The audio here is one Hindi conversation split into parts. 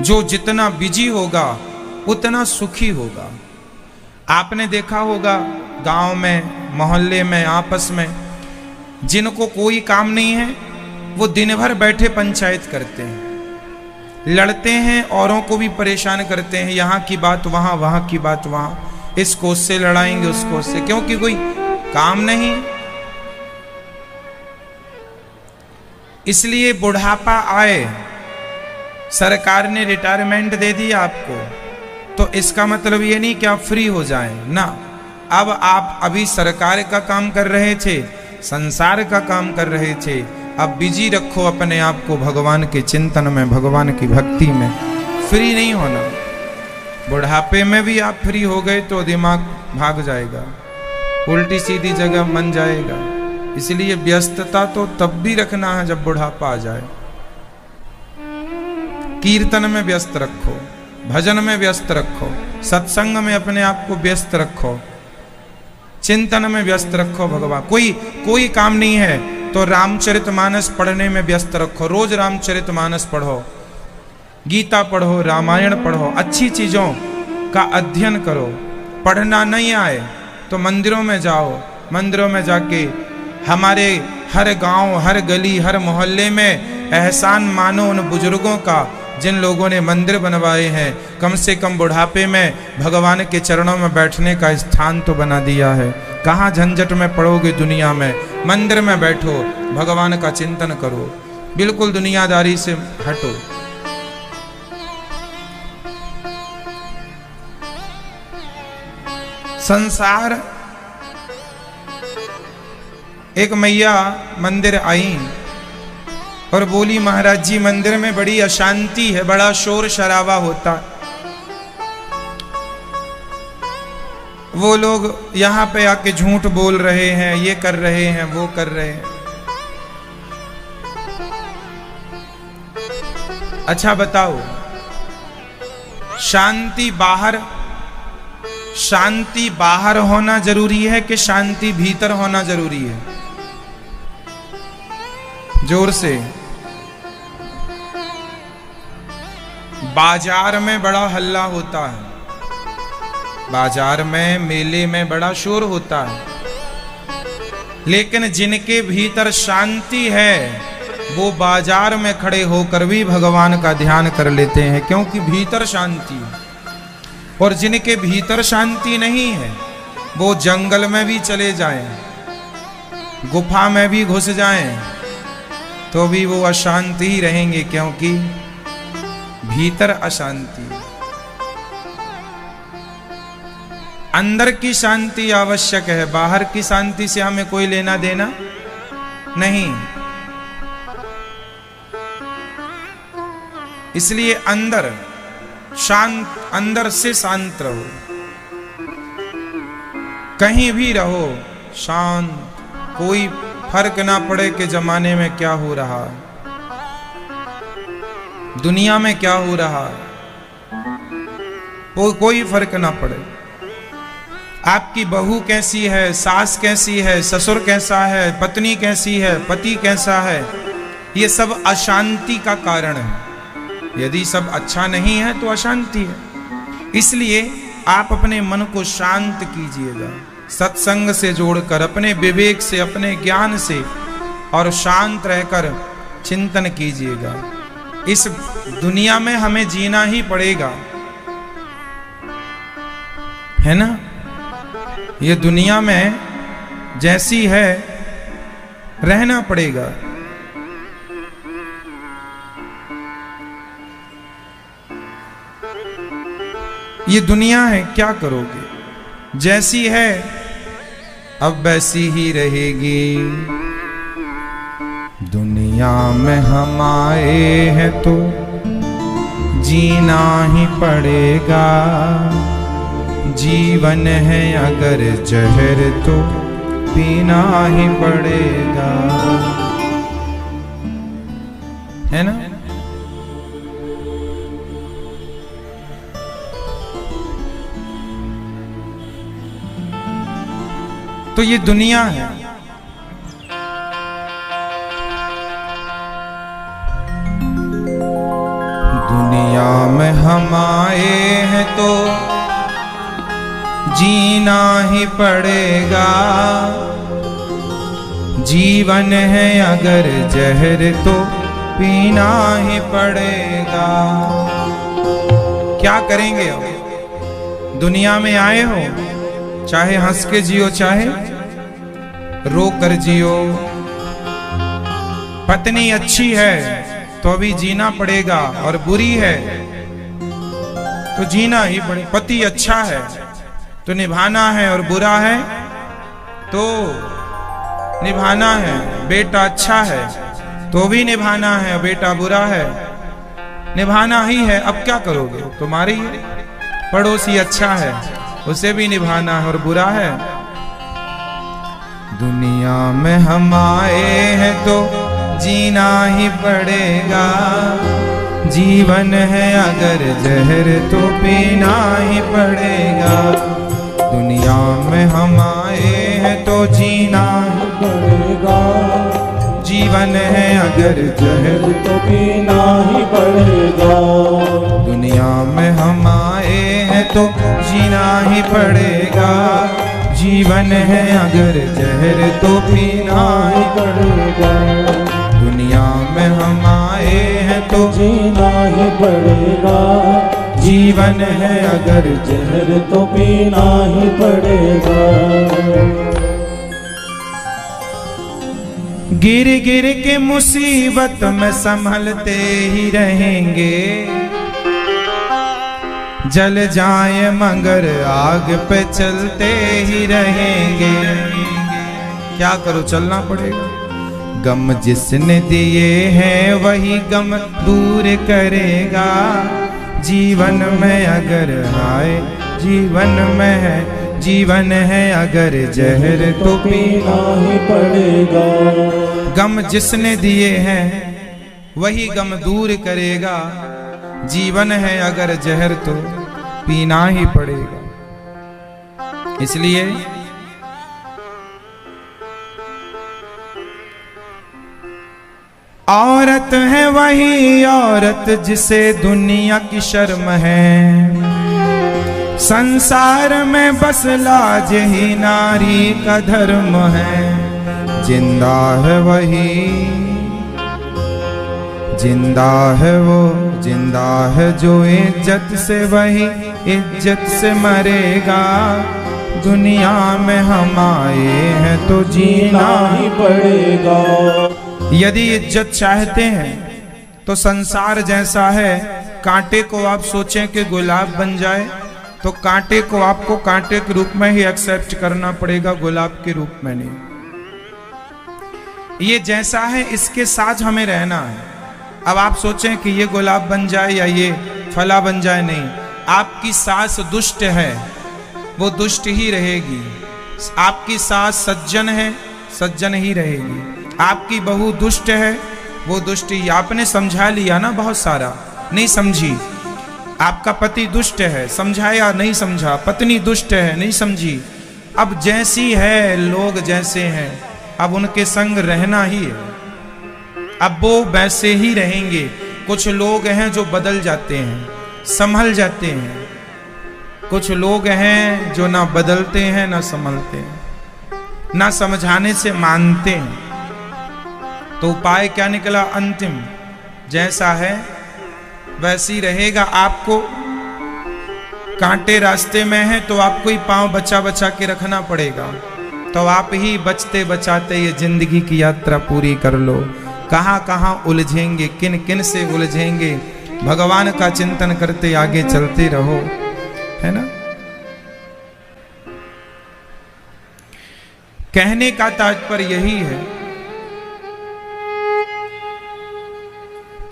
जो जितना बिजी होगा उतना सुखी होगा। आपने देखा होगा गांव में, मोहल्ले में, आपस में जिनको कोई काम नहीं है वो दिन भर बैठे पंचायत करते हैं, लड़ते हैं, औरों को भी परेशान करते हैं, यहाँ की बात वहाँ, वहाँ की बात वहाँ, इस कोस से लड़ाएंगे उस कोस से, क्योंकि कोई काम नहीं। इसलिए बुढ़ापा आए, सरकार ने रिटायरमेंट दे दिया आपको, तो इसका मतलब ये नहीं कि आप फ्री हो जाएं ना। अब आप अभी सरकार का काम कर रहे थे, संसार का काम कर रहे थे, अब बिजी रखो अपने आप को भगवान के चिंतन में, भगवान की भक्ति में। फ्री नहीं होना। बुढ़ापे में भी आप फ्री हो गए तो दिमाग भाग जाएगा, उल्टी सीधी जगह मन जाएगा। इसलिए व्यस्तता तो तब भी रखना है जब बुढ़ापा आ जाए। कीर्तन में व्यस्त रखो, भजन में व्यस्त रखो, सत्संग में अपने आप को व्यस्त रखो, चिंतन में व्यस्त रखो भगवान। कोई काम नहीं है तो रामचरितमानस पढ़ने में व्यस्त रखो। रोज रामचरितमानस पढ़ो, गीता पढ़ो, रामायण पढ़ो, अच्छी चीजों का अध्ययन करो। पढ़ना नहीं आए तो मंदिरों में जाओ, मंदिरों में जाके हमारे हर गांव, हर गली, हर मोहल्ले में एहसान मानो उन बुजुर्गों का जिन लोगों ने मंदिर बनवाए हैं। कम से कम बुढ़ापे में भगवान के चरणों में बैठने का स्थान तो बना दिया है। कहाँ झंझट में पड़ोगे दुनिया में, मंदिर में बैठो, भगवान का चिंतन करो, बिल्कुल दुनियादारी से हटो। संसार, एक मैया मंदिर आई और बोली, महाराज जी मंदिर में बड़ी अशांति है, बड़ा शोर शराबा होता, वो लोग यहाँ पे आके झूठ बोल रहे हैं, ये कर रहे हैं, वो कर रहे हैं। अच्छा बताओ, शांति बाहर होना जरूरी है कि शांति भीतर होना जरूरी है? जोर से। बाजार में बड़ा हल्ला होता है, बाजार में, मेले में बड़ा शोर होता है, लेकिन जिनके भीतर शांति है वो बाजार में खड़े होकर भी भगवान का ध्यान कर लेते हैं, क्योंकि भीतर शांति है। और जिनके भीतर शांति नहीं है वो जंगल में भी चले जाएं, गुफा में भी घुस जाएं, तो भी वो अशांति ही रहेंगे, क्योंकि भीतर अशांति। अंदर की शांति आवश्यक है, बाहर की शांति से हमें कोई लेना देना नहीं। इसलिए अंदर से शांत रहो, कहीं भी रहो शांत, कोई फर्क ना पड़े कि जमाने में क्या हो रहा, दुनिया में क्या हो रहा, कोई फर्क ना पड़े। आपकी बहू कैसी है, सास कैसी है, ससुर कैसा है, पत्नी कैसी है, पति कैसा है, ये सब अशांति का कारण है। यदि सब अच्छा नहीं है तो अशांति है। इसलिए आप अपने मन को शांत कीजिएगा, सत्संग से जोड़कर, अपने विवेक से, अपने ज्ञान से, और शांत रहकर चिंतन कीजिएगा। इस दुनिया में हमें जीना ही पड़ेगा, है ना। ये दुनिया में जैसी है रहना पड़ेगा। ये दुनिया है, क्या करोगे, जैसी है अब वैसी ही रहेगी। दुनिया में हम आए हैं तो जीना ही पड़ेगा, जीवन है अगर जहर तो पीना ही पड़ेगा, है ना। तो ये दुनिया है। दुनिया जीना ही पड़ेगा। जीवन है अगर जहर तो पीना ही पड़ेगा। क्या करेंगे अब? दुनिया में आए हो, चाहे हंस के जियो चाहे रो कर जियो। पत्नी अच्छी है तो अभी जीना पड़ेगा, और बुरी है तो जीना ही पड़ेगा। पति अच्छा है तो निभाना है, और बुरा है तो निभाना है। बेटा अच्छा है तो भी निभाना है, बेटा बुरा है निभाना ही है। अब क्या करोगे? तुम्हारी पड़ोसी अच्छा है उसे भी निभाना है, और बुरा है। दुनिया में हम आए हैं तो जीना ही पड़ेगा। जीवन है अगर जहर तो पीना ही पड़ेगा। दुनिया में हम आए हैं तो जीना ही पड़ेगा। जीवन है अगर जहर तो पीना ही पड़ेगा। दुनिया में हम आए हैं तो जीना ही पड़ेगा। जीवन है अगर जहर तो पीना ही पड़ेगा। दुनिया में हम आए हैं तो जीना ही पड़ेगा। जीवन है अगर जहर तो पीना ही पड़ेगा। गिर गिर के मुसीबत में संभलते ही रहेंगे। जल जाए मगर आग पे चलते ही रहेंगे। क्या करो, चलना पड़ेगा। गम जिसने दिए हैं वही गम दूर करेगा। जीवन में अगर आए जीवन में है, जीवन है अगर जहर तो पीना ही पड़ेगा। गम जिसने दिए हैं वही गम दूर करेगा। जीवन है अगर जहर तो पीना ही पड़ेगा। इसलिए औरत है वही औरत जिसे दुनिया की शर्म है। संसार में बस लाज ही नारी का धर्म है। जिंदा है वही, जिंदा है वो, जिंदा है जो इज्जत से वही इज्जत से मरेगा। दुनिया में हम आए हैं तो जीना ही पड़ेगा। यदि इज्जत चाहते हैं तो संसार जैसा है, कांटे को आप सोचें कि गुलाब बन जाए तो कांटे को आपको कांटे के रूप में ही एक्सेप्ट करना पड़ेगा, गुलाब के रूप में नहीं। ये जैसा है इसके साथ हमें रहना है। अब आप सोचें कि ये गुलाब बन जाए या ये फला बन जाए, नहीं। आपकी सास दुष्ट है वो दुष्ट ही रहेगी। आपकी सास सज्जन है सज्जन ही रहेगी। आपकी बहू दुष्ट है वो दुष्ट ही। आपने समझा लिया ना, बहुत सारा नहीं समझी। आपका पति दुष्ट है, समझाया नहीं समझा। पत्नी दुष्ट है, नहीं समझी। अब जैसी है, लोग जैसे हैं, अब उनके संग रहना ही है। अब वो वैसे ही रहेंगे। कुछ लोग हैं जो बदल जाते हैं, संभल जाते हैं। कुछ लोग हैं जो ना बदलते हैं ना संभलते हैं, ना समझाने से मानते हैं। तो उपाय क्या निकला? अंतिम जैसा है वैसी रहेगा। आपको कांटे रास्ते में है तो आपको ही पांव बचा बचा के रखना पड़ेगा। तो आप ही बचते बचाते ये जिंदगी की यात्रा पूरी कर लो। कहां कहां उलझेंगे, किन किन से उलझेंगे, भगवान का चिंतन करते आगे चलते रहो, है ना। कहने का तात्पर्य यही है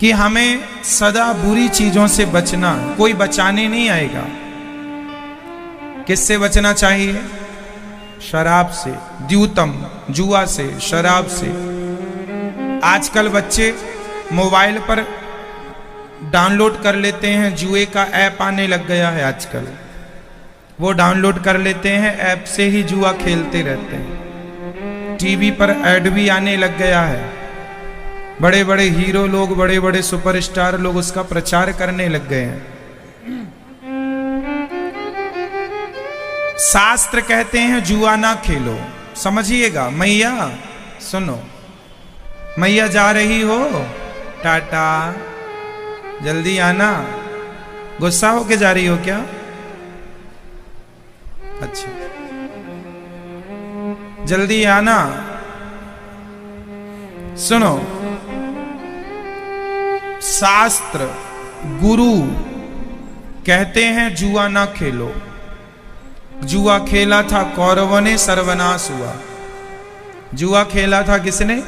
कि हमें सदा बुरी चीजों से बचना। कोई बचाने नहीं आएगा। किससे बचना चाहिए? शराब से, द्यूतम, जुआ से, शराब से। आजकल बच्चे मोबाइल पर डाउनलोड कर लेते हैं, जुए का ऐप आने लग गया है आजकल। वो डाउनलोड कर लेते हैं, ऐप से ही जुआ खेलते रहते हैं। टीवी पर ऐड भी आने लग गया है। बड़े बड़े हीरो लोग, बड़े बड़े सुपरस्टार लोग उसका प्रचार करने लग गए हैं। शास्त्र कहते हैं जुआ ना खेलो। समझिएगा, मैया सुनो, मैया जा रही हो, टाटा, जल्दी आना। गुस्सा होके जा रही हो क्या? अच्छा, जल्दी आना। सुनो, शास्त्र गुरु कहते हैं जुआ ना खेलो। जुआ खेला था कौरवों ने, सर्वनाश हुआ। जुआ खेला था किसने?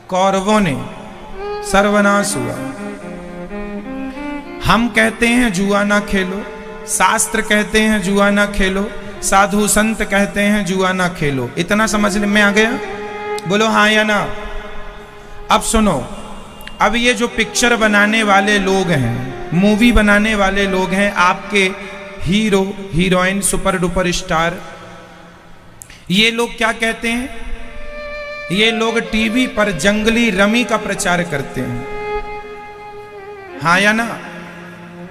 कौरवों ने, सर्वनाश हुआ। हम कहते हैं जुआ ना खेलो, शास्त्र कहते हैं जुआ ना खेलो, साधु संत कहते हैं जुआ ना खेलो। इतना समझ में आ गया? बोलो हाँ या ना। अब सुनो, अब ये जो पिक्चर बनाने वाले लोग हैं, मूवी बनाने वाले लोग हैं, आपके hero heroine super duper star, ये लोग क्या कहते हैं? ये लोग टीवी पर जंगली रमी का प्रचार करते हैं। हाँ या ना?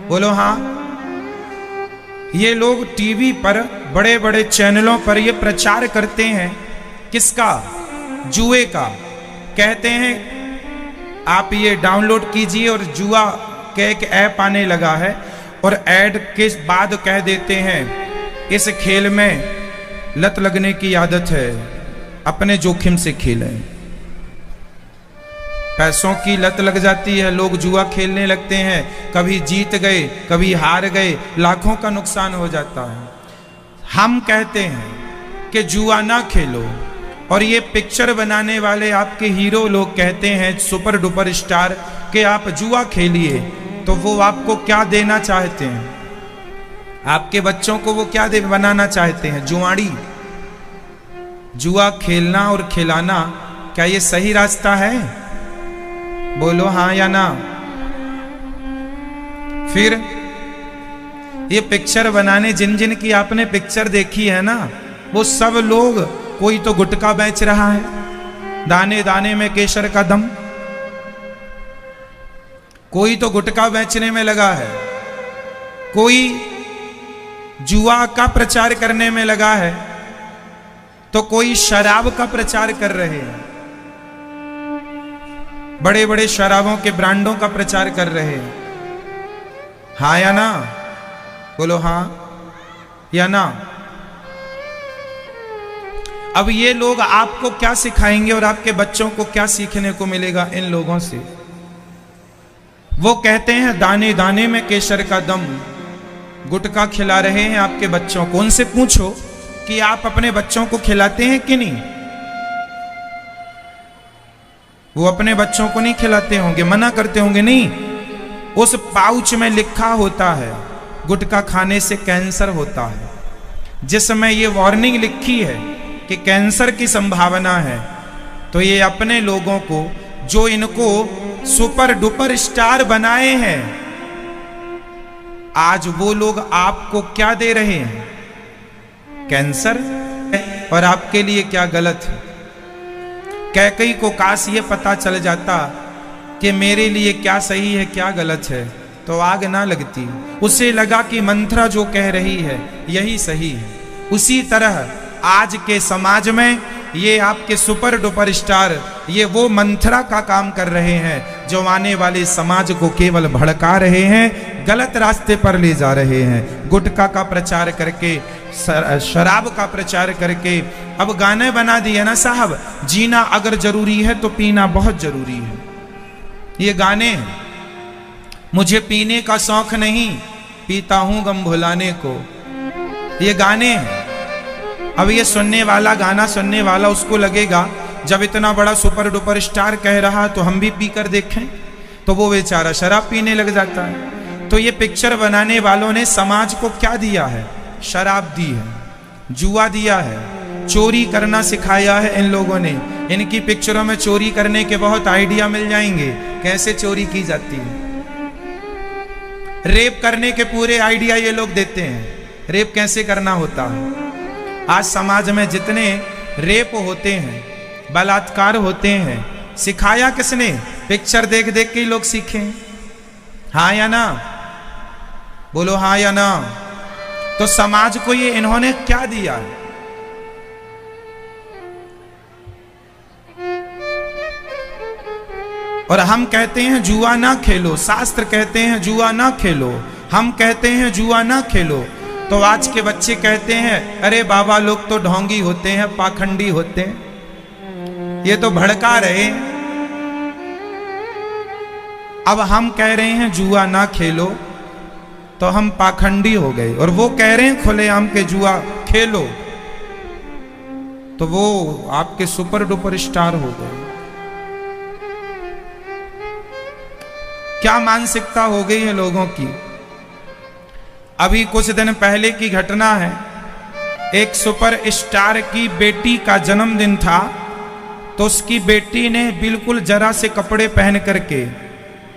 बोलो हाँ। ये लोग टीवी पर बड़े बड़े चैनलों पर ये प्रचार करते हैं, किसका? जुए का। कहते हैं आप ये डाउनलोड कीजिए और जुआ के एक ऐप आने लगा है, और ऐड के बाद कह देते हैं इस खेल में लत लगने की आदत है, अपने जोखिम से खेलें। पैसों की लत लग जाती है, लोग जुआ खेलने लगते हैं, कभी जीत गए कभी हार गए, लाखों का नुकसान हो जाता है। हम कहते हैं कि जुआ ना खेलो, और ये पिक्चर बनाने वाले आपके हीरो लोग कहते हैं सुपर डुपर स्टार कि आप जुआ खेलिए। तो वो आपको क्या देना चाहते हैं? आपके बच्चों को वो क्या बनाना चाहते हैं? जुआड़ी। जुआ खेलना और खिलाना, क्या ये सही रास्ता है? बोलो हाँ या ना। फिर ये पिक्चर बनाने, जिन जिन की आपने पिक्चर देखी है ना, वो सब लोग, कोई तो गुटखा बेच रहा है, दाने दाने में केसर का दम, कोई तो गुटखा बेचने में लगा है, कोई जुआ का प्रचार करने में लगा है, तो कोई शराब का प्रचार कर रहे हैं, बड़े बड़े शराबों के ब्रांडों का प्रचार कर रहे हैं। हाँ या ना? बोलो हाँ या ना। अब ये लोग आपको क्या सिखाएंगे और आपके बच्चों को क्या सीखने को मिलेगा इन लोगों से? वो कहते हैं दाने दाने में केसर का दम, गुटखा खिला रहे हैं आपके बच्चों को। उनसे पूछो कि आप अपने बच्चों को खिलाते हैं कि नहीं? वो अपने बच्चों को नहीं खिलाते होंगे, मना करते होंगे। नहीं, उस पाउच में लिखा होता है गुटखा खाने से कैंसर होता है, जिसमें ये वार्निंग लिखी है कि कैंसर की संभावना है। तो ये अपने लोगों को, जो इनको सुपर डुपर स्टार बनाए हैं, आज वो लोग आपको क्या दे रहे हैं? कैंसर। और आपके लिए क्या गलत है? कैकई को काश ये पता चल जाता कि मेरे लिए क्या सही है क्या गलत है, तो आग ना लगती। उसे लगा कि मंथरा जो कह रही है यही सही है। उसी तरह आज के समाज में ये आपके सुपर डुपर स्टार, ये वो मंथरा का काम कर रहे हैं, जो आने वाले समाज को केवल भड़का रहे हैं, गलत रास्ते पर ले जा रहे हैं। गुटखा का प्रचार करके, शराब का प्रचार करके, अब गाने बना दिए ना साहब, जीना अगर जरूरी है तो पीना बहुत जरूरी है। ये गाने, मुझे पीने का शौक नहीं, पीता हूं गम भुलाने को, ये गाने हैं। अब ये सुनने वाला, गाना सुनने वाला, उसको लगेगा जब इतना बड़ा सुपर डुपर स्टार कह रहा तो हम भी पी कर देखें, तो वो बेचारा शराब पीने लग जाता है। तो ये पिक्चर बनाने वालों ने समाज को क्या दिया है? शराब दी है, जुआ दिया है, चोरी करना सिखाया है इन लोगों ने। इनकी पिक्चरों में चोरी करने के बहुत आइडिया मिल जाएंगे, कैसे चोरी की जाती है। रेप करने के पूरे आइडिया ये लोग देते हैं, रेप कैसे करना होता है। आज समाज में जितने रेप होते हैं, बलात्कार होते हैं, सिखाया किसने? पिक्चर देख देख के लोग सीखे। हाँ या ना? बोलो हाँ या ना। तो समाज को ये इन्होंने क्या दिया है? और हम कहते हैं जुआ ना खेलो, शास्त्र कहते हैं जुआ ना खेलो, हम कहते हैं जुआ ना खेलो, तो आज के बच्चे कहते हैं अरे बाबा लोग तो ढोंगी होते हैं, पाखंडी होते हैं, ये तो भड़का रहे। अब हम कह रहे हैं जुआ ना खेलो तो हम पाखंडी हो गए, और वो कह रहे हैं खुलेआम के जुआ खेलो तो वो आपके सुपर डुपर स्टार हो गए। क्या मानसिकता हो गई है लोगों की। अभी कुछ दिन पहले की घटना है, एक सुपर स्टार की बेटी का जन्मदिन था, तो उसकी बेटी ने बिल्कुल जरा से कपड़े पहन करके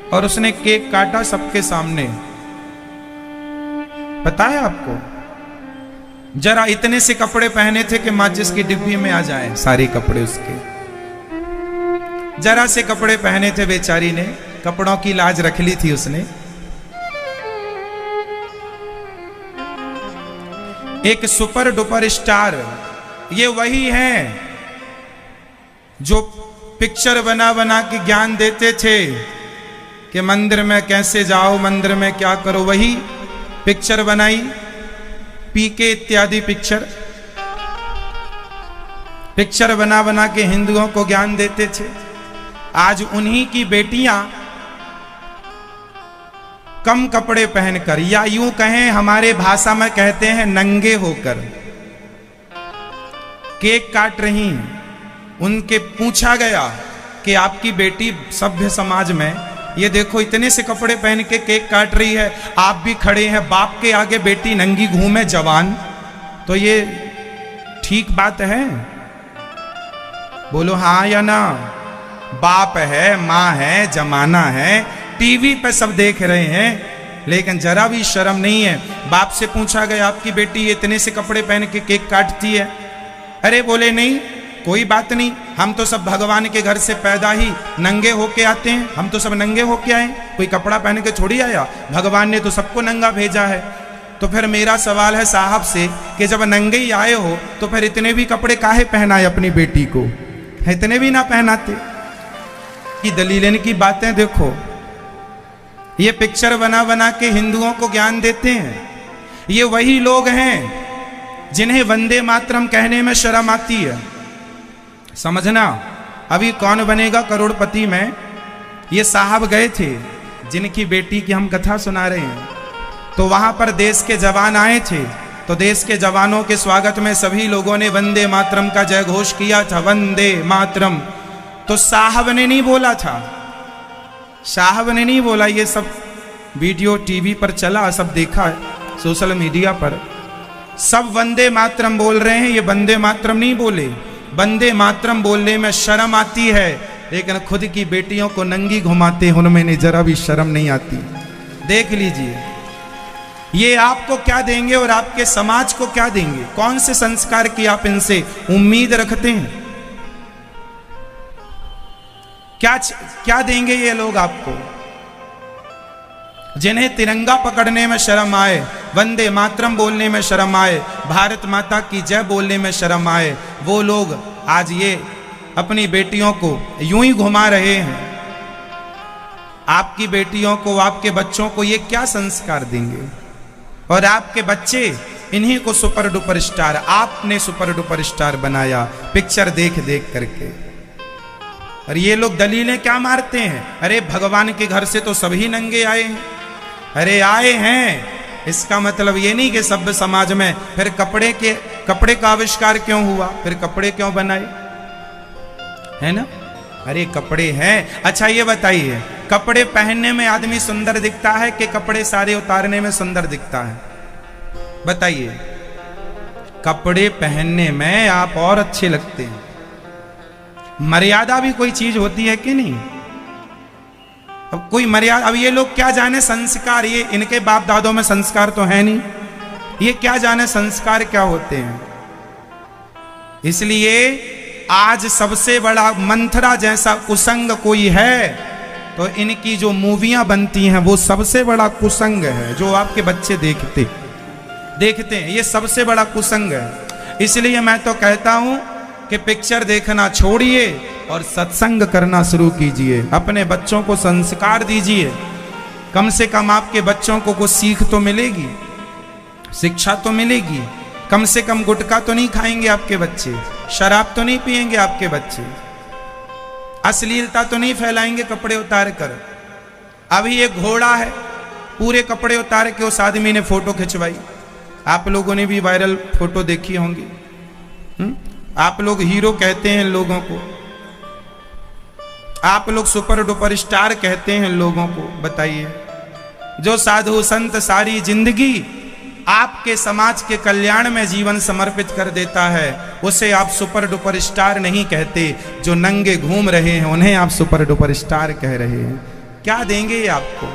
और उसने केक काटा सबके सामने। पता है आपको, जरा इतने से कपड़े पहने थे कि माचिस की डिब्बी में आ जाए सारे कपड़े उसके, जरा से कपड़े पहने थे, बेचारी ने कपड़ों की लाज रख ली थी उसने। एक सुपर डुपर स्टार, ये वही हैं जो पिक्चर बना बना के ज्ञान देते थे कि मंदिर में कैसे जाओ, मंदिर में क्या करो, वही पिक्चर बनाई, पीके इत्यादि पिक्चर बना बना के हिंदुओं को ज्ञान देते थे। आज उन्हीं की बेटियां कम कपड़े पहनकर, या यूं कहें हमारे भाषा में कहते हैं नंगे होकर, केक काट रही हैं। उनके पूछा गया कि आपकी बेटी सभ्य समाज में ये देखो इतने से कपड़े पहन के केक काट रही है, आप भी खड़े हैं, बाप के आगे बेटी नंगी घूमे जवान, तो ये ठीक बात है? बोलो हाँ या ना। बाप है, माँ है, जमाना है, टीवी पे सब देख रहे हैं, लेकिन जरा भी शर्म नहीं है। बाप से पूछा गया आपकी बेटी ये इतने से कपड़े पहन के केक काटती है? अरे बोले नहीं, कोई बात नहीं, हम तो सब भगवान के घर से पैदा ही नंगे होके आते हैं, हम तो सब नंगे होके आए, कोई कपड़ा पहन के थोड़ी आया, भगवान ने तो सबको नंगा भेजा है। तो फिर मेरा सवाल है साहब से कि जब नंगे ही आए हो तो फिर इतने भी कपड़े काहे पहनाए अपनी बेटी को, इतने भी ना पहनाते। की दलीलें की बातें देखो, ये पिक्चर बना बना के हिंदुओं को ज्ञान देते हैं। ये वही लोग हैं जिन्हें वंदे मातरम कहने में शर्म आती है। समझना, अभी कौन बनेगा करोड़पति में ये साहब गए थे जिनकी बेटी की हम कथा सुना रहे हैं, तो वहां पर देश के जवान आए थे, तो देश के जवानों के स्वागत में सभी लोगों ने वंदे मातरम का जय घोष किया था, वंदे मातरम। तो साहब ने नहीं बोला था, साहब ने नहीं बोला, ये सब वीडियो टीवी पर चला, सब देखा है सोशल मीडिया पर, सब वंदे मातरम बोल रहे हैं, ये वंदे मातरम नहीं बोले। वंदे मातरम बोलने में शर्म आती है, लेकिन खुद की बेटियों को नंगी घुमाते हैं, उनमें जरा भी शर्म नहीं आती। देख लीजिए ये आपको क्या देंगे और आपके समाज को क्या देंगे, कौन से संस्कार की आप इनसे उम्मीद रखते हैं? क्या देंगे ये लोग आपको? जिन्हें तिरंगा पकड़ने में शर्म आए, वंदे मातरम बोलने में शर्म आए, भारत माता की जय बोलने में शर्म आए, वो लोग आज ये अपनी बेटियों को यूं ही घुमा रहे हैं। आपकी बेटियों को, आपके बच्चों को ये क्या संस्कार देंगे? और आपके बच्चे इन्हीं को सुपर डुपर स्टार, आपने सुपर डुपर स्टार बनाया पिक्चर देख देख करके। और ये लोग दलीलें क्या मारते हैं, अरे भगवान के घर से तो सभी नंगे आए हैं। अरे आए हैं, इसका मतलब ये नहीं कि सभ्य समाज में फिर कपड़े का आविष्कार क्यों हुआ, फिर कपड़े क्यों बनाए, है ना? अरे कपड़े हैं। अच्छा ये बताइए, कपड़े पहनने में आदमी सुंदर दिखता है कि कपड़े सारे उतारने में सुंदर दिखता है? बताइए। कपड़े पहनने में आप और अच्छे लगते हैं। मर्यादा भी कोई चीज होती है कि नहीं? अब कोई मर्यादा, अब ये लोग क्या जाने संस्कार, ये इनके बाप दादों में संस्कार तो है नहीं, ये क्या जाने संस्कार क्या होते हैं। इसलिए आज सबसे बड़ा मंथरा जैसा कुसंग कोई है तो इनकी जो मूवियां बनती हैं वो सबसे बड़ा कुसंग है, जो आपके बच्चे देखते। देखते हैं, ये सबसे बड़ा कुसंग है। इसलिए मैं तो कहता हूं कि पिक्चर देखना छोड़िए और सत्संग करना शुरू कीजिए। अपने बच्चों को संस्कार दीजिए, कम से कम आपके बच्चों को कुछ सीख तो मिलेगी, शिक्षा तो मिलेगी। कम से कम गुटखा तो नहीं खाएंगे आपके बच्चे, शराब तो नहीं पिएंगे आपके बच्चे, अश्लीलता तो नहीं फैलाएंगे कपड़े उतार कर। अभी एक घोड़ा है, पूरे कपड़े उतार के उस आदमी ने फोटो खिंचवाई। आप लोगों ने भी वायरल फोटो देखी होंगी। आप लोग हीरो कहते हैं लोगों को, आप लोग सुपर डुपर स्टार कहते हैं लोगों को। बताइए, जो साधु संत सारी जिंदगी आपके समाज के कल्याण में जीवन समर्पित कर देता है, उसे आप सुपर डुपर स्टार नहीं कहते। जो नंगे घूम रहे हैं उन्हें आप सुपर डुपर स्टार कह रहे हैं। क्या देंगे ये आपको?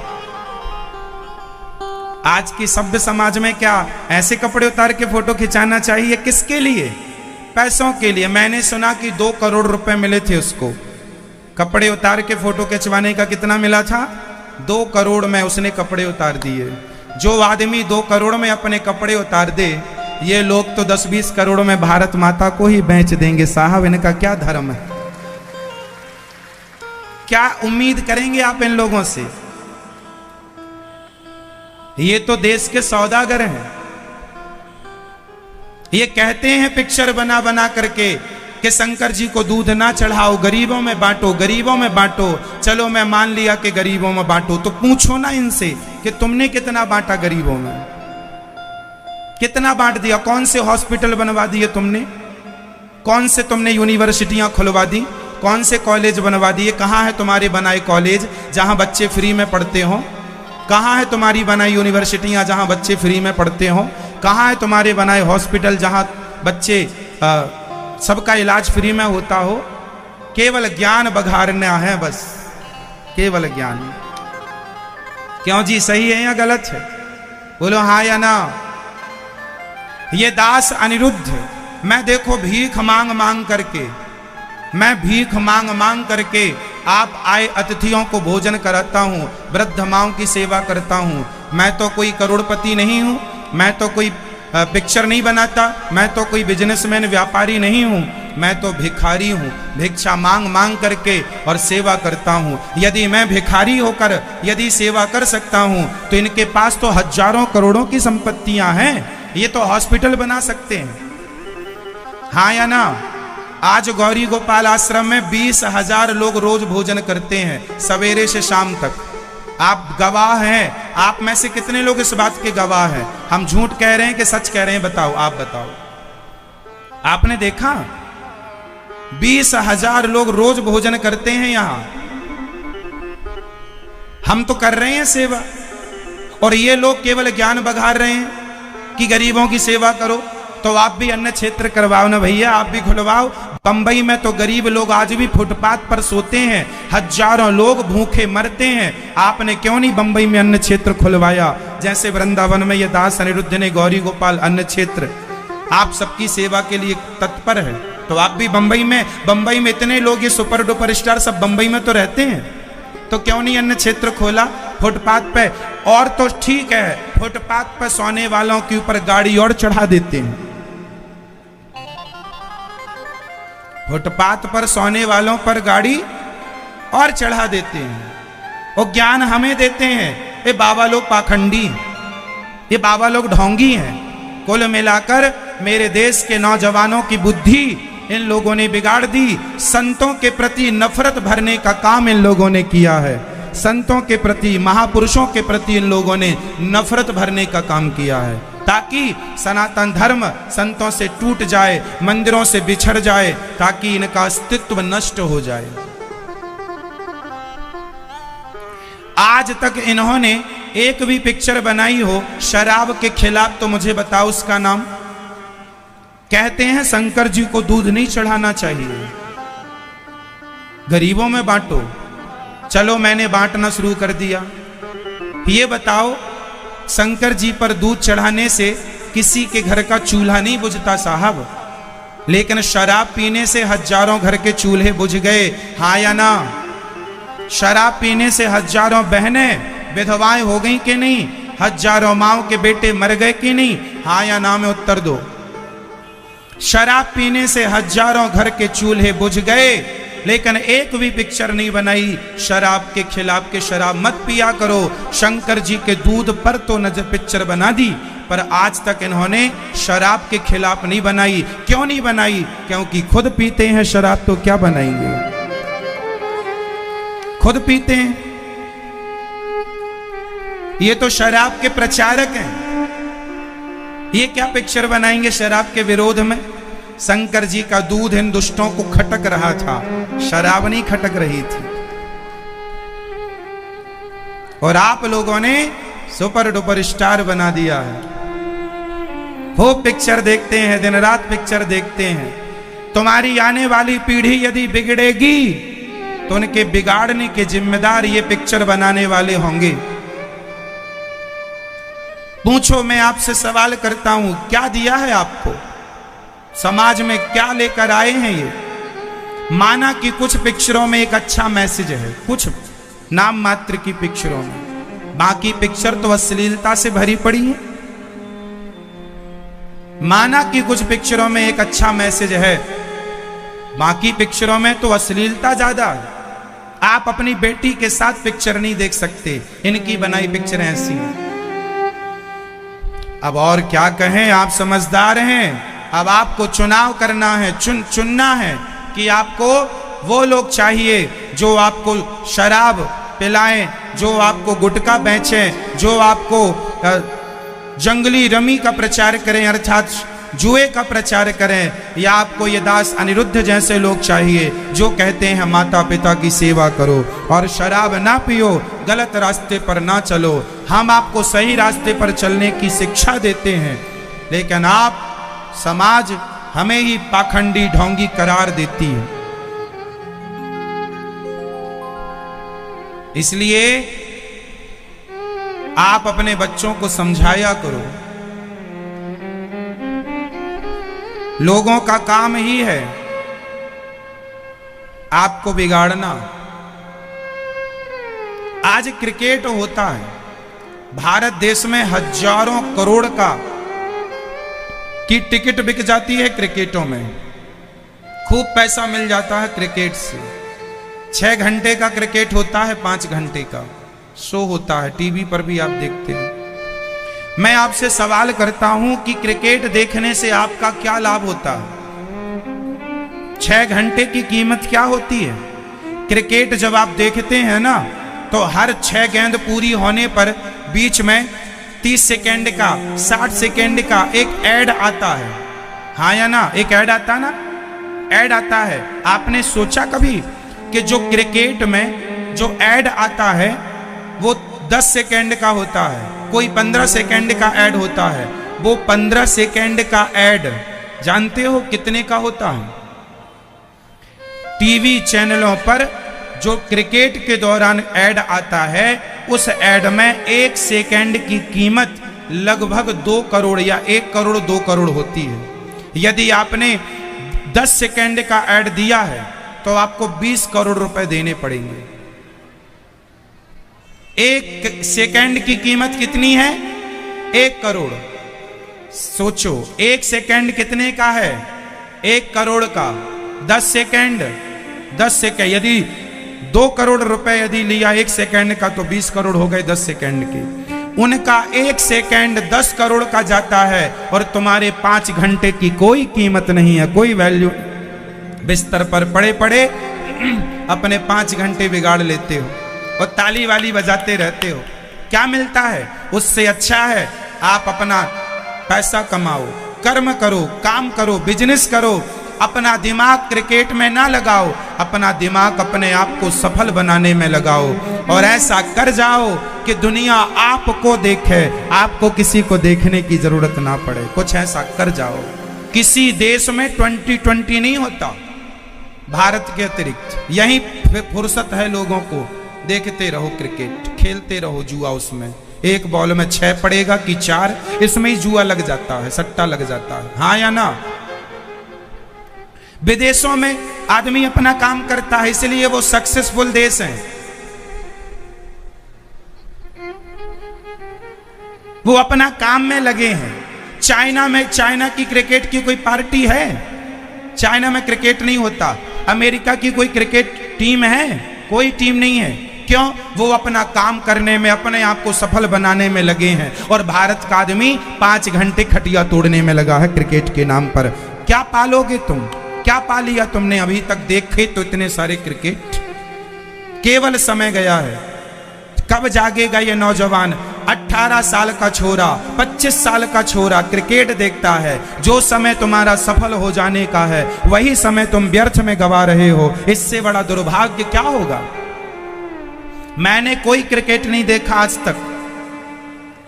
आज की सभ्य समाज में क्या ऐसे कपड़े उतार के फोटो खिंचाना चाहिए? किसके लिए? पैसों के लिए। मैंने सुना कि 2 करोड़ रुपए मिले थे उसको, कपड़े उतार के फोटो खिंचवाने का। कितना मिला था? 2 करोड़ में उसने कपड़े उतार दिए। जो आदमी 2 करोड़ में अपने कपड़े उतार दे, ये लोग तो 10-20 करोड़ में भारत माता को ही बेच देंगे। साहब, इनका क्या धर्म है? क्या उम्मीद करेंगे आप इन लोगों से? ये तो देश के सौदागर हैं। ये कहते हैं पिक्चर बना बना करके कि शंकर जी को दूध ना चढ़ाओ, गरीबों में बांटो, गरीबों में बांटो। चलो मैं मान लिया कि गरीबों में बांटो, तो पूछो ना इनसे कि तुमने कितना बांटा गरीबों में, कितना बांट दिया? कौन से हॉस्पिटल बनवा दिए तुमने? कौन से तुमने यूनिवर्सिटियां खुलवा दी? कौन से कॉलेज बनवा दिए? कहाँ है तुम्हारे बनाए कॉलेज जहां बच्चे फ्री में पढ़ते हो? कहाँ है तुम्हारी बनाई यूनिवर्सिटियां जहां बच्चे फ्री में पढ़ते हो? कहाँ है तुम्हारे बनाए हॉस्पिटल जहां बच्चे सबका इलाज फ्री में होता हो? केवल ज्ञान बघारना है, बस केवल ज्ञान। क्यों जी, सही है या गलत है? बोलो हाँ या ना। ये दास अनिरुद्ध, मैं देखो भीख मांग मांग करके, मैं भीख मांग मांग करके आप आए अतिथियों को भोजन कराता हूँ, वृद्ध माओं की सेवा करता हूँ। मैं तो कोई करोड़पति नहीं हूँ, मैं तो कोई पिक्चर नहीं बनाता, मैं तो कोई बिजनेसमैन व्यापारी नहीं हूँ, मैं तो भिखारी हूँ। भिक्षा मांग मांग करके और सेवा करता हूँ। यदि मैं भिखारी होकर यदि सेवा कर सकता हूँ, तो इनके पास तो हजारों करोड़ों की संपत्तियां हैं, ये तो हॉस्पिटल बना सकते हैं। हाँ या ना? आज गौरी गोपाल आश्रम में 20,000 लोग रोज भोजन करते हैं, सवेरे से शाम तक। आप गवाह हैं। आप में से कितने लोग इस बात के गवाह हैं? हम झूठ कह रहे हैं कि सच कह रहे हैं? बताओ, आप बताओ। आपने देखा 20,000 लोग रोज भोजन करते हैं यहां। हम तो कर रहे हैं सेवा, और ये लोग केवल ज्ञान बघार रहे हैं कि गरीबों की सेवा करो। तो आप भी अन्न क्षेत्र करवाओ ना भैया, आप भी खुलवाओ। बंबई में तो गरीब लोग आज भी फुटपाथ पर सोते हैं, हजारों लोग भूखे मरते हैं। आपने क्यों नहीं बंबई में अन्न क्षेत्र खुलवाया? जैसे वृंदावन में ये दास अनिरुद्ध ने गौरी गोपाल अन्न क्षेत्र, आप सबकी सेवा के लिए तत्पर है। तो आप भी बंबई में इतने लोग, ये सुपर डुपर स्टार सब बंबई में तो रहते हैं, तो क्यों नहीं अन्न क्षेत्र खोला फुटपाथ पे? और तो ठीक है, फुटपाथ पर सोने वालों के ऊपर गाड़ी और चढ़ा देते हैं। फुटपाथ पर सोने वालों पर गाड़ी और चढ़ा देते हैं। वो ज्ञान हमें देते हैं। ये बाबा लोग पाखंडी, ये बाबा लोग ढोंगी हैं। कुल मिलाकर मेरे देश के नौजवानों की बुद्धि इन लोगों ने बिगाड़ दी। संतों के प्रति नफरत भरने का काम इन लोगों ने किया है। संतों के प्रति, महापुरुषों के प्रति इन लोगों ने नफरत भरने का काम किया है, ताकि सनातन धर्म संतों से टूट जाए, मंदिरों से बिछड़ जाए, ताकि इनका अस्तित्व नष्ट हो जाए। आज तक इन्होंने एक भी पिक्चर बनाई हो शराब के खिलाफ, तो मुझे बताओ उसका नाम। कहते हैं शंकर जी को दूध नहीं चढ़ाना चाहिए, गरीबों में बांटो। चलो मैंने बांटना शुरू कर दिया। ये बताओ, शंकर जी पर दूध चढ़ाने से किसी के घर का चूल्हा नहीं बुझता साहब, लेकिन शराब पीने से हजारों घर के चूल्हे बुझ गए। हाँ या ना? शराब पीने से हजारों बहनें विधवाएं हो गई कि नहीं? हजारों माओं के बेटे मर गए कि नहीं? हाँ या ना में उत्तर दो। शराब पीने से हजारों घर के चूल्हे बुझ गए, लेकिन एक भी पिक्चर नहीं बनाई शराब के खिलाफ के शराब मत पिया करो। शंकर जी के दूध पर तो नजर पिक्चर बना दी, पर आज तक इन्होंने शराब के खिलाफ नहीं बनाई। क्यों नहीं बनाई? क्योंकि खुद पीते हैं शराब, तो क्या बनाएंगे? खुद पीते हैं। ये तो शराब के प्रचारक हैं, ये क्या पिक्चर बनाएंगे शराब के विरोध में? शंकर जी का दूध इन दुष्टों को खटक रहा था, शराब नहीं खटक रही थी। और आप लोगों ने सुपर डुपर स्टार बना दिया है। वो पिक्चर देखते हैं, दिन रात पिक्चर देखते हैं। तुम्हारी आने वाली पीढ़ी यदि बिगड़ेगी तो उनके बिगाड़ने के जिम्मेदार ये पिक्चर बनाने वाले होंगे। पूछो, मैं आपसे सवाल करता हूं, क्या दिया है आपको? समाज में क्या लेकर आए हैं ये? माना कि कुछ पिक्चरों में एक अच्छा मैसेज है, कुछ नाम मात्र की पिक्चरों में, बाकी पिक्चर तो अश्लीलता से भरी पड़ी है। माना कि कुछ पिक्चरों में एक अच्छा मैसेज है, बाकी पिक्चरों में तो अश्लीलता ज्यादा है। आप अपनी बेटी के साथ पिक्चर नहीं देख सकते, इनकी बनाई पिक्चर ऐसी है। अब और क्या कहें, आप समझदार हैं। अब आपको चुनाव करना है, चुनना है कि आपको वो लोग चाहिए जो आपको शराब पिलाएं, जो आपको गुटखा बेचें, जो आपको जंगली रमी का प्रचार करें अर्थात जुए का प्रचार करें, या आपको ये दास अनिरुद्ध जैसे लोग चाहिए जो कहते हैं माता पिता की सेवा करो और शराब ना पियो, गलत रास्ते पर ना चलो। हम आपको सही रास्ते पर चलने की शिक्षा देते हैं, लेकिन आप समाज हमें ही पाखंडी ढोंगी करार देती है। इसलिए आप अपने बच्चों को समझाया करो। लोगों का काम ही है आपको बिगाड़ना। आज क्रिकेट होता है, भारत देश में हजारों करोड़ का की टिकट बिक जाती है क्रिकेटों में, खूब पैसा मिल जाता है क्रिकेट से। 6 घंटे का क्रिकेट होता है, 5 घंटे का शो होता है, टीवी पर भी आप देखते हैं। मैं आपसे सवाल करता हूं कि क्रिकेट देखने से आपका क्या लाभ होता है? 6 घंटे की कीमत क्या होती है? क्रिकेट जब आप देखते हैं ना, तो हर 6 गेंद पूरी होने पर बीच में 30 सेकेंड का, 60 सेकेंड का एक ऐड आता है, हाँ या ना? एक ऐड आता ना, ऐड आता है। आपने सोचा कभी कि जो क्रिकेट में जो ऐड आता है वो 10 सेकेंड का होता है, कोई 15 सेकेंड का ऐड होता है। वो 15 सेकेंड का ऐड जानते हो कितने का होता है? टीवी चैनलों पर जो क्रिकेट के दौरान ऐड आता है, उस ऐड में 1 सेकेंड की कीमत लगभग 2 करोड़ या 1 करोड़ 2 करोड़ होती है। यदि आपने 10 सेकेंड का ऐड दिया है तो आपको 20 करोड़ रुपए देने पड़ेंगे। 1 सेकेंड की कीमत कितनी है? 1 करोड़। सोचो 1 सेकेंड कितने का है? 1 करोड़ का। 10 सेकेंड यदि 2 करोड़ रुपए यदि लिया 1 सेकेंड का, तो 20 करोड़ हो गए 10 सेकेंड के। उनका 1 सेकेंड 10 करोड़ का जाता है और तुम्हारे 5 घंटे की कोई कीमत नहीं है, कोई वैल्यू। बिस्तर पर पड़े पड़े अपने 5 घंटे बिगाड़ लेते हो और ताली वाली बजाते रहते हो। क्या मिलता है? उससे अच्छा है आप अपना पैसा कमाओ, कर्म करो, काम करो, बिजनेस करो। अपना दिमाग क्रिकेट में ना लगाओ, अपना दिमाग अपने आप को सफल बनाने में लगाओ और ऐसा कर जाओ कि दुनिया आपको देखे, आपको किसी को देखने की जरूरत ना पड़े। कुछ ऐसा कर जाओ। किसी देश में 2020 नहीं होता भारत के अतिरिक्त। यही फुर्सत है लोगों को, देखते रहो क्रिकेट, खेलते रहो जुआ। उसमें एक बॉल में 6 पड़ेगा कि 4, इसमें ही जुआ लग जाता है, सट्टा लग जाता है, हाँ या ना? विदेशों में आदमी अपना काम करता है, इसलिए वो सक्सेसफुल देश हैं। वो अपना काम में लगे हैं, चाइना की क्रिकेट की कोई पार्टी है? चाइना में क्रिकेट नहीं होता। अमेरिका की कोई क्रिकेट टीम है? कोई टीम नहीं है। क्यों? वो अपना काम करने में, अपने आप को सफल बनाने में लगे हैं। और भारत का आदमी 5 घंटे खटिया तोड़ने में लगा है क्रिकेट के नाम पर। क्या पालोगे तुम? क्या पा लिया तुमने अभी तक? देखे तो इतने सारे क्रिकेट, केवल समय गया है। कब जागेगा ये नौजवान? 18 साल का छोरा, 25 साल का छोरा क्रिकेट देखता है। जो समय तुम्हारा सफल हो जाने का है, वही समय तुम व्यर्थ में गवा रहे हो। इससे बड़ा दुर्भाग्य क्या होगा? मैंने कोई क्रिकेट नहीं देखा आज तक।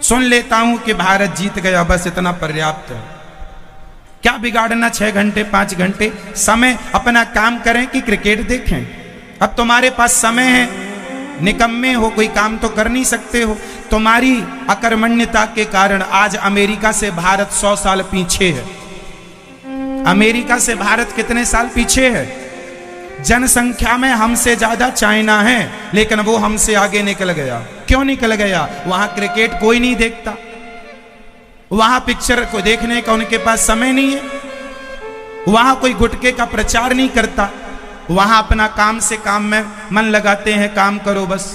सुन लेता हूं कि भारत जीत गया, बस इतना पर्याप्त है। क्या बिगाड़ना 6 घंटे 5 घंटे? समय अपना काम करें कि क्रिकेट देखें? अब तुम्हारे पास समय है, निकम्मे हो, कोई काम तो कर नहीं सकते हो। तुम्हारी अकर्मण्यता के कारण आज अमेरिका से भारत 100 साल पीछे है। अमेरिका से भारत कितने साल पीछे है? जनसंख्या में हमसे ज्यादा चाइना है, लेकिन वो हमसे आगे निकल गया। क्यों निकल गया? वहां क्रिकेट कोई नहीं देखता, वहां पिक्चर को देखने का उनके पास समय नहीं है, वहां कोई गुटके का प्रचार नहीं करता, वहां अपना काम से काम में मन लगाते हैं। काम करो बस,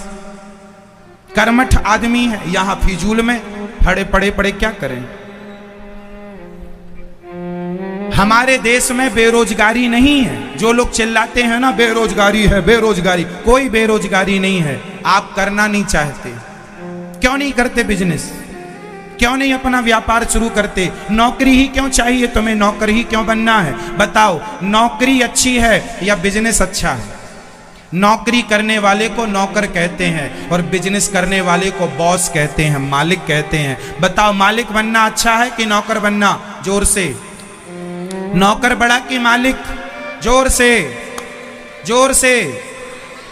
कर्मठ आदमी है। यहां फिजूल में पड़े पड़े क्या करें? हमारे देश में बेरोजगारी नहीं है। जो लोग चिल्लाते हैं ना बेरोजगारी है, बेरोजगारी, कोई बेरोजगारी नहीं है। आप करना नहीं चाहते। क्यों नहीं करते बिजनेस? क्यों नहीं अपना व्यापार शुरू करते? नौकरी ही क्यों चाहिए तुम्हें? नौकरी ही क्यों बनना है? बताओ, नौकरी अच्छी है या बिजनेस अच्छा है? नौकरी करने वाले को नौकर कहते हैं और बिजनेस करने वाले को बॉस कहते हैं, मालिक कहते हैं। बताओ, मालिक बनना अच्छा है कि नौकर बनना? जोर से। नौकर बड़ा कि मालिक? जोर से, जोर से।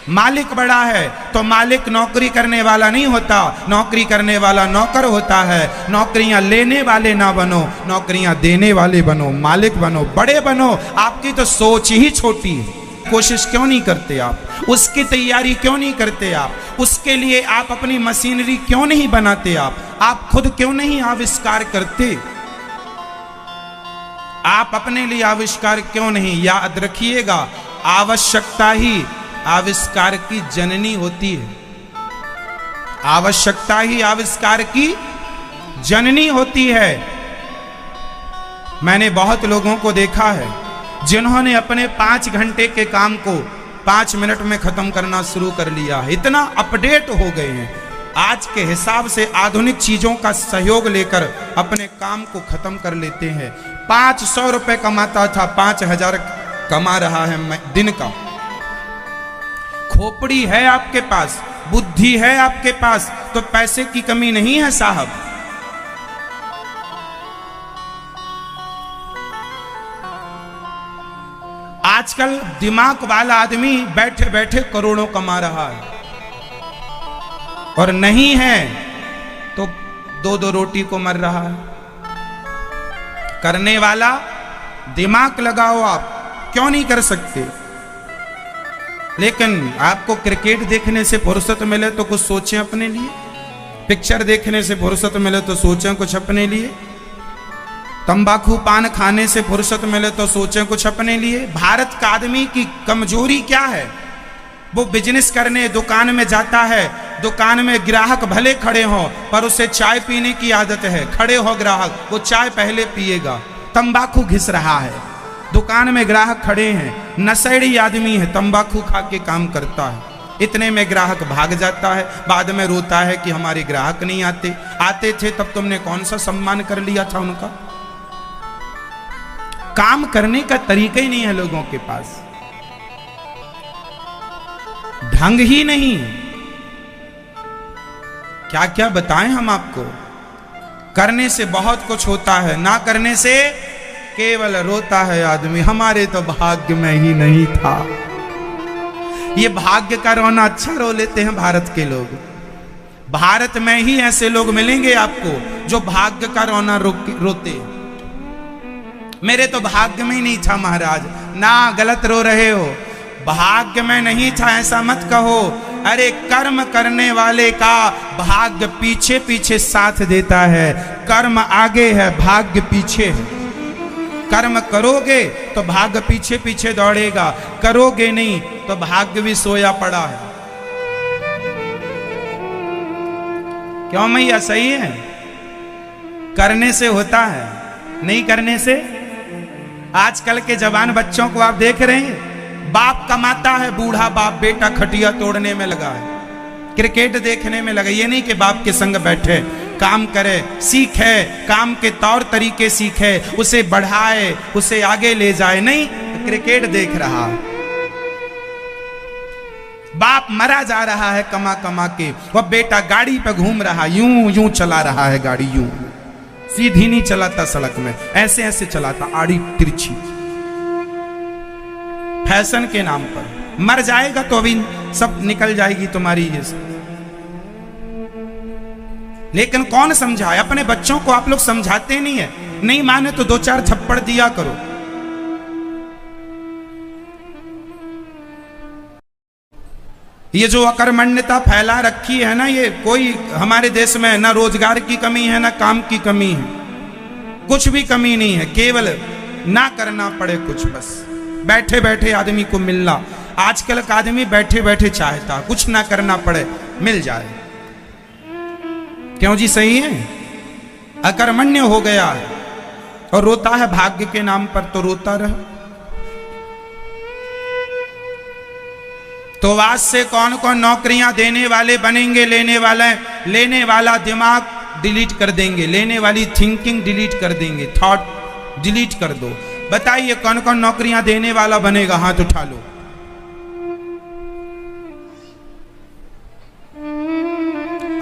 मालिक बड़ा है तो मालिक नौकरी करने वाला नहीं होता, नौकरी करने वाला नौकर होता है। नौकरियां लेने वाले ना बनो, नौकरियां देने वाले बनो, मालिक बनो, बड़े बनो। आपकी तो सोच ही छोटी है। कोशिश क्यों नहीं करते आप? उसकी तैयारी क्यों नहीं करते आप? उसके लिए आप अपनी मशीनरी क्यों नहीं बनाते? आप खुद क्यों नहीं आविष्कार करते? आप अपने लिए आविष्कार क्यों नहीं? याद रखिएगा, आवश्यकता ही आविष्कार की जननी होती है। आवश्यकता ही आविष्कार की जननी होती है। मैंने बहुत लोगों को देखा है जिन्होंने अपने 5 घंटे के काम को 5 मिनट में खत्म करना शुरू कर लिया है। इतना अपडेट हो गए हैं, आज के हिसाब से आधुनिक चीजों का सहयोग लेकर अपने काम को खत्म कर लेते हैं। 500 रुपए कमाता था, 5000 कमा रहा है दिन का। खोपड़ी है आपके पास, बुद्धि है आपके पास, तो पैसे की कमी नहीं है साहब। आजकल दिमाग वाला आदमी बैठे बैठे करोड़ों कमा रहा है, और नहीं है तो 2-2 रोटी को मर रहा है। करने वाला दिमाग लगाओ। आप क्यों नहीं कर सकते? लेकिन आपको क्रिकेट देखने से फुर्सत मिले तो कुछ सोचें अपने लिए, पिक्चर देखने से फुर्सत मिले तो सोचें कुछ अपने लिए, तंबाकू पान खाने से फुर्सत मिले तो सोचें कुछ अपने लिए। भारत का आदमी की कमजोरी क्या है? वो बिजनेस करने दुकान में जाता है, दुकान में ग्राहक भले खड़े हों पर उसे चाय पीने की आदत है। खड़े हो ग्राहक, वो चाय पहले पिएगा। तंबाकू घिस रहा है, दुकान में ग्राहक खड़े हैं, नशेड़ी आदमी है, तंबाकू खा के काम करता है। इतने में ग्राहक भाग जाता है, बाद में रोता है कि हमारे ग्राहक नहीं आते। आते थे तब तुमने कौन सा सम्मान कर लिया था उनका? काम करने का तरीका ही नहीं है लोगों के पास, ढंग ही नहीं। क्या क्या बताएं हम आपको? करने से बहुत कुछ होता है, ना करने से केवल रोता है आदमी, हमारे तो भाग्य में ही नहीं था। ये भाग्य का रोना अच्छा रो लेते हैं भारत के लोग। भारत में ही ऐसे लोग मिलेंगे आपको जो भाग्य का रोना रोते। मेरे तो भाग्य में ही नहीं था महाराज। ना, गलत रो रहे हो। भाग्य में नहीं था ऐसा मत कहो। अरे कर्म करने वाले का भाग्य पीछे पीछे साथ देता है, कर्म आगे है, भाग्य पीछे है। कर्म करोगे तो भाग्य पीछे पीछे दौड़ेगा, करोगे नहीं तो भाग्य भी सोया पड़ा है। क्यों मैया, सही है? करने से होता है, नहीं करने से। आजकल के जवान बच्चों को आप देख रहे हैं, बाप कमाता है, बूढ़ा बाप, बेटा खटिया तोड़ने में लगा है, क्रिकेट देखने में लगा। ये नहीं कि बाप के संग बैठे, काम करे, सीखे, काम के तौर तरीके सीखे, उसे बढ़ाए, उसे आगे ले जाए, नहीं क्रिकेट देख रहा है। बाप मरा जा रहा है कमा कमा के, वह बेटा गाड़ी पे घूम रहा, यूं यूं चला रहा है गाड़ी, यूं सीधी नहीं चलाता सड़क में, ऐसे ऐसे चलाता, आड़ी तिरछी, फैशन के नाम पर। मर जाएगा तो अभी सब निकल जाएगी तुम्हारी ये सब। लेकिन कौन समझाए? अपने बच्चों को आप लोग समझाते नहीं है, नहीं माने तो 2-4 थप्पड़ दिया करो। ये जो अकर्मण्यता फैला रखी है ना, ये कोई हमारे देश में ना रोजगार की कमी है, ना काम की कमी है, कुछ भी कमी नहीं है, केवल ना करना पड़े कुछ, बस बैठे बैठे आदमी को मिलना। आजकल का आदमी बैठे बैठे चाहता कुछ ना करना पड़े, मिल जाए। क्यों जी, सही है? अकर्मण्य हो गया है और रोता है भाग्य के नाम पर, तो रोता रहे। तो आज से कौन कौन नौकरियां देने वाले बनेंगे? लेने वाला दिमाग डिलीट कर देंगे, लेने वाली थिंकिंग डिलीट कर देंगे, थॉट डिलीट कर दो। बताइए कौन कौन नौकरियां देने वाला बनेगा? हाथ उठा लो।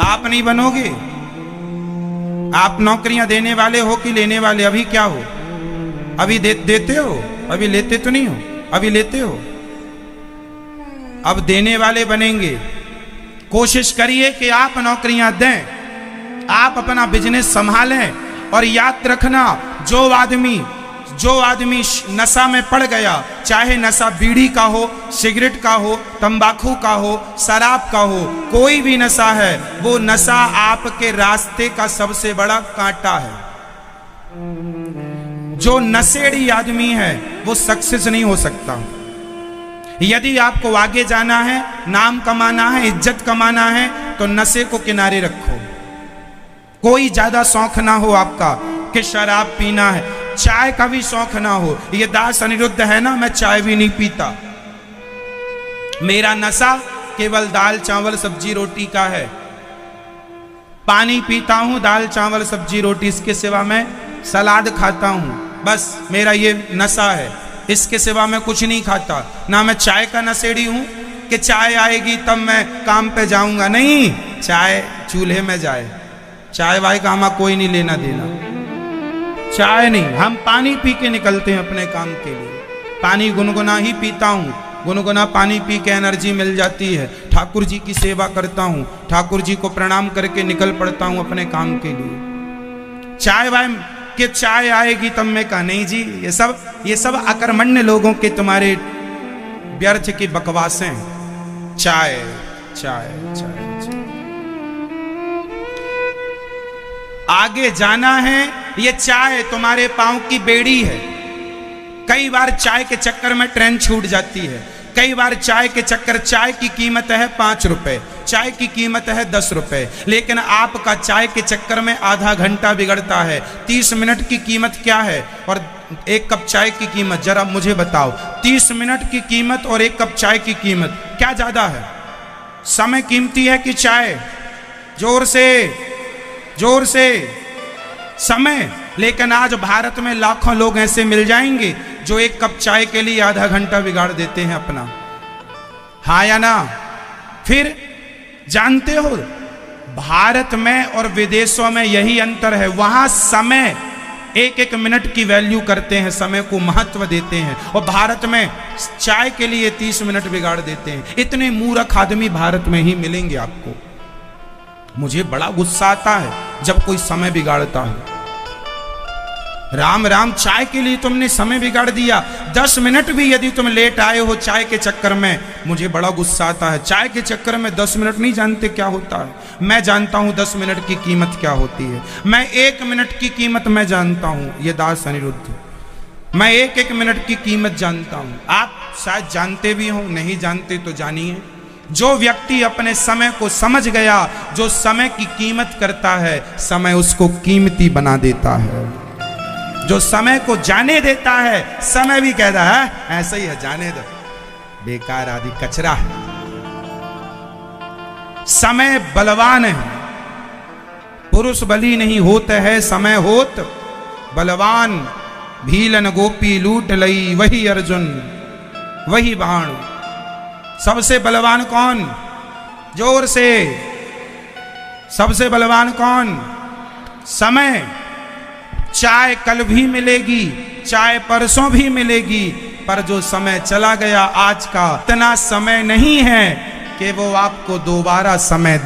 आप नहीं बनोगे? आप नौकरियां देने वाले हो कि लेने वाले? अभी क्या हो? अभी देते हो? अभी लेते तो नहीं हो? अभी लेते हो, अब देने वाले बनेंगे। कोशिश करिए कि आप नौकरियां दें, आप अपना बिजनेस संभालें। और याद रखना, जो आदमी नशा में पड़ गया, चाहे नशा बीड़ी का हो, सिगरेट का हो, तंबाकू का हो, शराब का हो, कोई भी नशा है, वो नशा आपके रास्ते का सबसे बड़ा कांटा है। जो नशेड़ी आदमी है वो सक्सेस नहीं हो सकता। यदि आपको आगे जाना है, नाम कमाना है, इज्जत कमाना है, तो नशे को किनारे रखो। कोई ज्यादा शौक ना हो आपका कि शराब पीना है, चाय का भी शौक ना हो। ये दास अनिरुद्ध है ना, मैं चाय भी नहीं पीता, मेरा नशा केवल दाल चावल सब्जी रोटी का है। पानी पीता हूं, दाल चावल सब्जी रोटी, इसके सिवा मैं सलाद खाता हूं, बस मेरा ये नशा है। इसके सिवा मैं कुछ नहीं खाता। ना मैं चाय का नशेड़ी हूं कि चाय आएगी तब मैं काम पे जाऊंगा, नहीं, चाय चूल्हे में जाए, चाय वाय का हमारा कोई नहीं लेना देना, चाय नहीं। हम पानी पी के निकलते हैं अपने काम के लिए। पानी गुनगुना ही पीता हूँ, गुनगुना पानी पी के एनर्जी मिल जाती है। ठाकुर जी की सेवा करता हूँ, ठाकुर जी को प्रणाम करके निकल पड़ता हूँ अपने काम के लिए। चाय वाय कि चाय आएगी तब मैं कहा, नहीं जी, ये सब अकर्मण्य लोगों के तुम्हारे व्यर्थ की बकवासें। चाय चाय चाय चाय, आगे जाना है। ये चाय तुम्हारे पांव की बेड़ी है। कई बार चाय के चक्कर में ट्रेन छूट जाती है, कई बार चाय के चक्कर, चाय की कीमत है 5 रुपए, चाय की कीमत है 10 रुपए, लेकिन आपका चाय के चक्कर में आधा घंटा बिगड़ता है। 30 मिनट की कीमत क्या है और 1 कप चाय की कीमत, जरा मुझे बताओ। 30 मिनट की कीमत और 1 कप चाय की कीमत क्या ज्यादा है? समय कीमती है कि चाय? जोर से समय। लेकिन आज भारत में लाखों लोग ऐसे मिल जाएंगे जो 1 कप चाय के लिए आधा घंटा बिगाड़ देते हैं अपना, हाँ या ना? फिर जानते हो, भारत में और विदेशों में यही अंतर है। वहां समय 1-1 मिनट की वैल्यू करते हैं, समय को महत्व देते हैं, और भारत में चाय के लिए 30 मिनट बिगाड़ देते हैं। इतने मूर्ख आदमी भारत में ही मिलेंगे आपको। मुझे बड़ा गुस्सा आता है जब कोई समय बिगाड़ता है। राम राम, चाय के लिए तुमने समय बिगाड़ दिया। 10 मिनट भी यदि तुम लेट आए हो चाय के चक्कर में, मुझे बड़ा गुस्सा आता है। चाय के चक्कर में 10 मिनट नहीं जानते क्या होता है। मैं जानता हूं 10 मिनट की कीमत क्या होती है। मैं 1 मिनट की कीमत मैं जानता हूं। ये दास अनिरुद्ध, मैं 1-1 मिनट की कीमत जानता हूं। आप शायद जानते भी हो, नहीं जानते तो जानिए। जो व्यक्ति अपने समय को समझ गया, जो समय की कीमत करता है, समय उसको कीमती बना देता है। जो समय को जाने देता है, समय भी कहता है ऐसा ही है, जाने दो, बेकार आदि कचरा है। समय बलवान है, पुरुष बली नहीं होत है, समय होत बलवान। भीलन गोपी लूट लई वही अर्जुन वही बाण। सबसे बलवान कौन? जोर से, सबसे बलवान कौन? समय। चाय कल भी मिलेगी, चाय परसों भी मिलेगी, पर जो समय चला गया आज का, इतना समय नहीं है कि वो आपको दोबारा समय